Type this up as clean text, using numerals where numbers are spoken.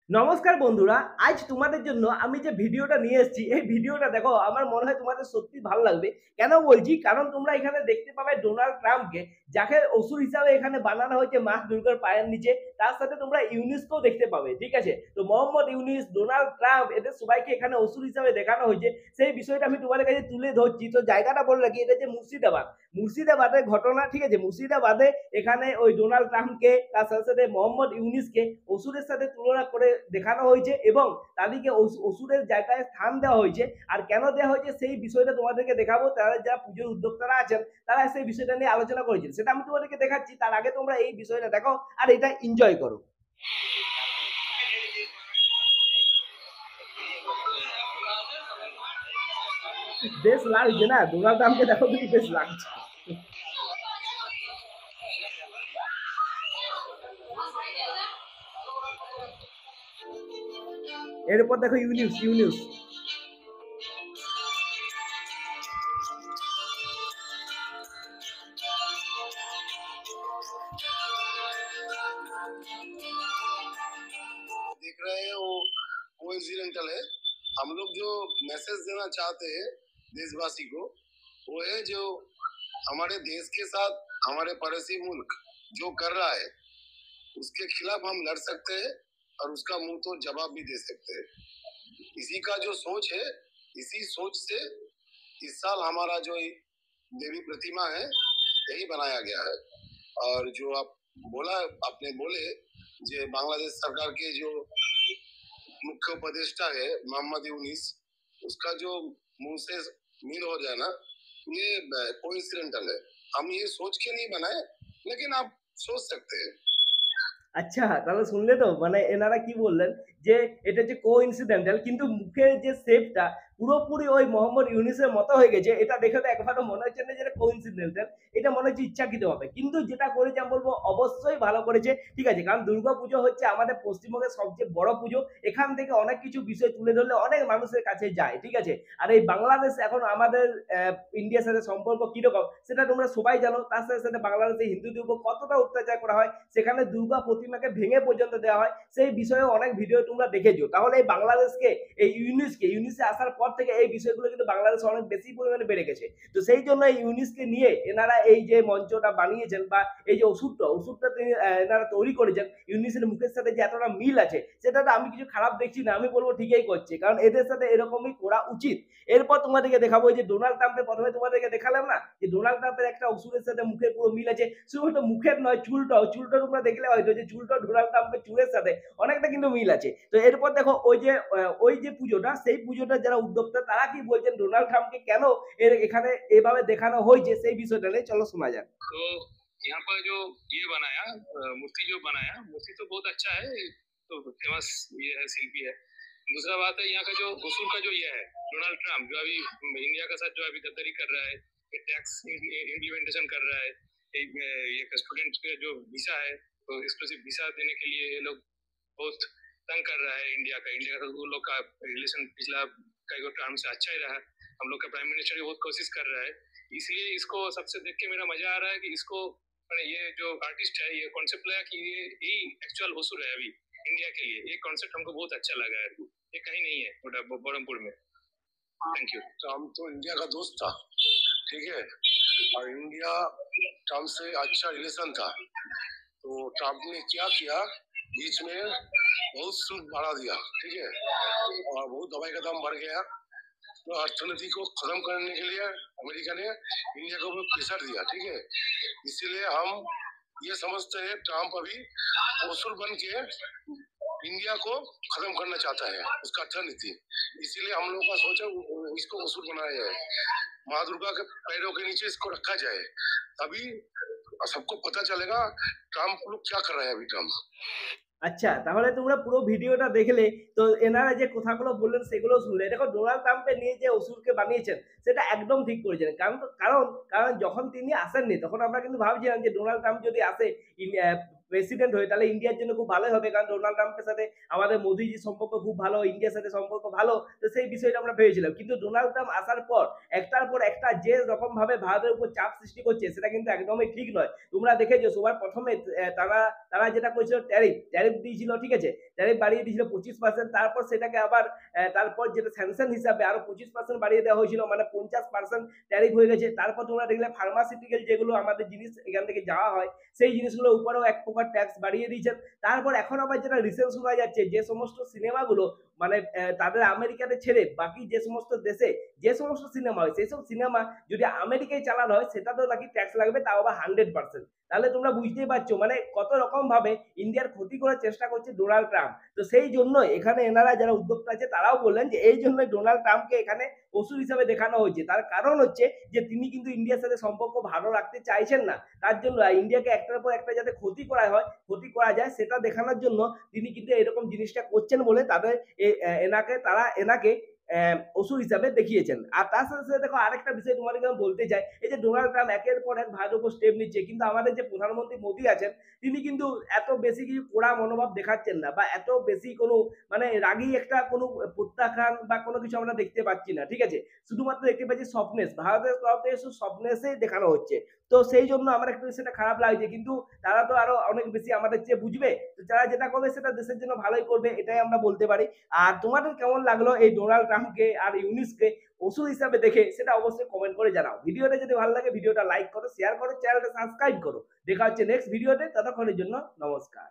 নমস্কার বন্ধুরা, আজ তোমাদের জন্য আমি যে ভিডিওটা নিয়ে এসেছি, এই ভিডিওটা দেখো আমার মনে হয় তোমাদের সত্যি ভালো লাগবে। কেন বলছি? কারণ তোমরা এখানে দেখতে পাবে ডোনাল্ড ট্রাম্পকে, যাকে অসুর হিসাবে এখানে বানানো হয়েছে মা দুর্গার পায়ের নিচে। তার সাথে তোমরা ইউনিসকেও দেখতে পাবে, ঠিক আছে? তো মোহাম্মদ ইউনিস, ডোনাল্ড ট্রাম্প, এদের সবাইকে এখানে অসুর হিসাবে দেখানো হয়েছে। সেই বিষয়টা আমি তোমাদের কাছে তুলে ধরছি। তো জায়গাটা বলে রাখি, এটা যে মুর্শিদাবাদ, মুর্শিদাবাদের ঘটনা, ঠিক আছে? মুর্শিদাবাদে এখানে ওই ডোনাল্ড ট্রাম্পকে, তার সাথে সাথে মোহাম্মদ ইউনিসকে অসুরের সাথে তুলনা করে দেখানো হয়েছে এবং তাদেরকে অসুরের জায়গায় স্থান দেওয়া হয়েছে। আর কেন দেওয়া হয়েছে সেই বিষয়টা তোমাদেরকে দেখাবো। তারা যারা পুজোর উদ্যোক্তারা আছেন, তারা সেই বিষয়টা নিয়ে আলোচনা করেছেন, সেটা আমি তোমাদেরকে দেখাচ্ছি। তার আগে তোমরা এই বিষয়টা দেখো আর এটা এনজয় করো। বেশ লাগছে না? ডোনাল্ড ট্রাম্পকে দেখো, কিন্তু বেশ লাগছে। এরপর দেখো ইউনিস, ইউনিস देख रहे हैं वो कोइंसिडेंटल है। हम लोग जो मैसेज देना चाहते हैं देशवासी को, वो है जो हमारे देश के साथ हमारे पड़ोसी मुल्क जो कर रहा है उसके खिलाफ हम लड़ सकते हैं और उसका मुंह तो जवाब भी दे सकते हैं। इसी का जो सोच है, इसी सोच से इस साल हमारा जो देवी प्रतिमा है यही बनाया गया है। और जो आप बोला, आपने बोले जो बांग्लादेश सरकार के जो मुख्य उपदेष्टा है मोहम्मद यूनिस, उसका जो मुंह से मिल हो जाए ना, ये कोइंसिडेंटल है। हम ये सोच के नहीं बनाए, लेकिन आप सोच सकते हैं। আচ্ছা, তাহলে শুনলে তো? মানে এনারা কি বললেন যে এটা যে কোইন্সিডেন্টাল, কিন্তু মুখের যে শেপটা পুরোপুরি ওই মোহাম্মদ ইউনিসের মতো হয়ে গেছে। এটা দেখে তো একবারও মনে হচ্ছে না যে এটা কোইন্সিডেন্টাল, এটা মনে হচ্ছে ইচ্ছাকৃতভাবে। কিন্তু যেটা করেছে আমি বলবো অবশ্যই ভালো করেছে, ঠিক আছে? কারণ দুর্গাপুজো হচ্ছে আমাদের পশ্চিমবঙ্গের সবচেয়ে বড় পুজো। এখান থেকে অনেক কিছু বিষয় তুলে ধরলে অনেক মানুষের কাছে যায়, ঠিক আছে? আর এই বাংলাদেশ এখন আমাদের ইন্ডিয়ার সাথে সম্পর্ক কিরকম সেটা তোমরা সবাই জানো। তার সাথে সাথে বাংলাদেশে হিন্দুদের উপর কতটা অত্যাচার করা হয়, সেখানে দুর্গা প্রতিমাকে ভেঙে পর্যন্ত দেওয়া হয়, সেই বিষয়ে অনেক ভিডিও তোমরা দেখেছো। তাহলে এই বাংলাদেশকে, এই ইউনিসে আসার পর থেকে এই বিষয়গুলো কিন্তু বাংলাদেশে অনেক বেশি পরিমাণে বেড়ে গেছে। তো সেই জন্য এই ইউনিসকে নিয়ে এনারা এই যে মঞ্চটা বানিয়েছেন, বা এই যে ওষুধটা এনারা তৈরি করেছেন, ইউনিসের মুখের সাথে যে এতটা মিল আছে, সেটা তো আমি কিছু খারাপ দেখছি না। আমি বলবো ঠিকই করছে, কারণ এদের সাথে এরকমই করা উচিত। এরপর তোমাদেরকে দেখাবো যে ডোনাল্ড ট্রাম্পের, প্রথমে তোমাদেরকে দেখালাম না যে ডোনাল্ড ট্রাম্পের একটা অসুরের সাথে মুখের পুরো মিল আছে। শুধুমাত্র মুখের নয়, চুলটা তোমরা দেখলে হয়তো যে চুলটা ডোনাল্ড ট্রাম্পের চুলের সাথে অনেকটা কিন্তু মিল আছে। তো এরপর দেখো ওই যে পুজোটা, সেই পুজোটা যারা উদ্যোক্তা তারা কি বলছেন, ডোনাল্ড ট্রাম্পকে কেন এখানে এভাবে দেখানো হয়েছে, সেই বিষয়টা নিয়ে চলো শোনা যাক। तो यहाँ पर जो ये बनाया, मूर्ति जो बनाया, मूर्ति तो बहुत अच्छा है, तो फेमस ये है, शिल्पी है। दूसरा बात है यहाँ का जो घुसूर का जो ये है, डोनाल्ड ट्रम्प जो अभी इंडिया के साथ जो अभी गद्दारी कर रहा है, टैक्स इम्प्लीमेंटेशन कर रहा है, ये स्टूडेंट के जो वीसा है, तो एक्सक्लूसिव वीसा देने के लिए ये लोग बहुत तंग कर रहा है इंडिया का उन लोग का रिलेशन पिछला कई टर्म से अच्छा ही रहा। हम लोग का प्राइम मिनिस्टर भी बहुत कोशिश कर रहा है, इसलिए इसको सबसे देख के मेरा मजा आ रहा है कि इसको ये जो आर्टिस्ट है, ये कॉन्सेप्ट लगा कि ये एक्चुअल होसुर है अभी इंडिया के लिए। ये कॉन्सेप्ट हमको बहुत अच्छा लगा है, ये कहीं नहीं है बरहमपुर में। Thank you. ट्रम्प तो इंडिया का दोस्त था, ठीक है, और इंडिया ट्रम्प से अच्छा रिलेशन था। तो ट्रम्प ने क्या किया, बीच में बहुत शुल्क बढ़ा दिया, ठीक है, और बहुत दवाई का दाम बढ़ गया। तो अर्थनीति को खत्म करने के लिए अमेरिका ने इंडिया को प्रेशर दिया, ठीक है। इसीलिए हम ये समझते हैं ट्रम्प अभी ओसुर बन के इंडिया को खत्म करना चाहता है, उसका अर्थनीति। इसीलिए हम लोग का सोचा इसको ओसुर बनाया जाए, माँ दुर्गा के पैरों के नीचे इसको रखा जाए, तभी सबको पता चलेगा ट्रम्प लोग क्या कर रहे हैं अभी ट्रम्प। আচ্ছা, তাহলে তোমরা পুরো ভিডিওটা দেখলে তো এনারা যে কথাগুলো বললেন সেগুলো শুনলে। দেখো ডোনাল্ড ট্রাম্পকে নিয়ে যে অসুরকে বানিয়েছেন সেটা একদম ঠিক করেছেন। কারণ কারণ কারণ যখন তিনি আসেননি তখন আমরা কিন্তু ভাবছিলাম যে ডোনাল্ড ট্রাম্প যদি আসে প্রেসিডেন্ট হয় তাহলে ইন্ডিয়ার জন্য খুব ভালোই হবে, কারণ ডোনাল্ড ট্রাম্পের সাথে আমাদের মোদিজির সম্পর্ক খুব ভালো, ইন্ডিয়ার সাথে সম্পর্ক ভালো। তো সেই বিষয়টা আমরা ভেবেছিলাম, কিন্তু ডোনাল্ড ট্রাম্প আসার পর একটার পর একটা যে রকম ভাবে ভারতের উপর চাপ সৃষ্টি করছে সেটা কিন্তু একদমই ঠিক নয়। তোমরা দেখেছো সবার প্রথমে তারা তারা যেটা করেছিল ট্যারিফ দিয়েছিল, ঠিক আছে, ট্যারিফ বাড়িয়ে দিয়েছিল 25%, তারপর সেটাকে আবার তারপর যেটা স্যাংশন হিসাবে আরো 25% বাড়িয়ে দেওয়া হয়েছিল, মানে 50% ট্যারিফ হয়ে গেছে। তারপর তোমরা দেখলে ফার্মাসিউটিক্যাল যেগুলো আমাদের জিনিস এখান থেকে যাওয়া হয় সেই জিনিসগুলোর উপরেও এক প্রকার ট্যাক্স বাড়িয়ে দিয়েছেন। তারপর এখন আবার যেটা রিসেন্ট শোনা যাচ্ছে, যে সমস্ত সিনেমাগুলো মানে তাদের আমেরিকাতে ছেড়ে বাকি যে সমস্ত দেশে যে সমস্ত সিনেমা হয় সেই সব সিনেমা যদি আমেরিকায় চালানো হয় সেটাতেও নাকি ট্যাক্স লাগবে, তাও আবার 100%। তাহলে তোমরা বুঝতেই পারছো মানে কত রকম ভাবে ইন্ডিয়ার ক্ষতি করার চেষ্টা করছে ডোনাল্ড ট্রাম্প। তো সেই জন্য এখানে এনারা যারা উদ্যোক্তা আছে তারাও বললেন যে এই জন্য ডোনাল্ড ট্রাম্পকে এখানে ওষুধ হিসাবে দেখানো হয়েছে। তার কারণ হচ্ছে যে তিনি কিন্তু ইন্ডিয়ার সাথে সম্পর্ক ভালো রাখতে চাইছেন না, তার জন্য ইন্ডিয়াকে একটার পর একটা যাতে ক্ষতি করা হয়, ক্ষতি করা যায় সেটা দেখানোর জন্য তিনি কিন্তু এরকম জিনিসটা করছেন বলে তাদের এনাকে ওষুধ হিসাবে দেখিয়েছেন। আর তার সাথে সাথে দেখো আরেকটা বিষয় তোমাদেরকে আমি বলতে চাই, এই যে ডোনাল্ড ট্রাম্প একের পর এক ভারতের উপর স্টেপ নিচ্ছে, কিন্তু আমাদের যে প্রধানমন্ত্রী মোদী আছেন তিনি কিন্তু এত বেশি কিছু কড়া মনোভাব দেখাচ্ছেন না, বা এত বেশি কোনো মানে রাগী একটা কোনো প্রত্যাখ্যান বা কোনো কিছু আমরা দেখতে পাচ্ছি না, ঠিক আছে। শুধুমাত্র দেখতে পাচ্ছি সফটনেস, ভারতের তরফ থেকে শুধু সফটনেসই দেখানো হচ্ছে। তো সেই জন্য আমার একটু সেটা খারাপ লাগছে, কিন্তু তারা তো আরো অনেক বেশি আমাদের চেয়ে বুঝবে, তো যারা যেটা করবে সেটা দেশের জন্য ভালোই করবে, এটাই আমরা বলতে পারি। আর তোমাদের কেমন লাগলো এই ডোনাল্ড ট্রাম্পকে আর ইউনিসকে ওষুধ হিসাবে দেখে সেটা অবশ্যই কমেন্ট করে জানাও। ভিডিওটা যদি ভালো লাগে ভিডিওটা লাইক করো, শেয়ার করো, চ্যানেলটা সাবস্ক্রাইব করো। দেখা হচ্ছে নেক্সট ভিডিওতে, ততক্ষণের জন্য নমস্কার।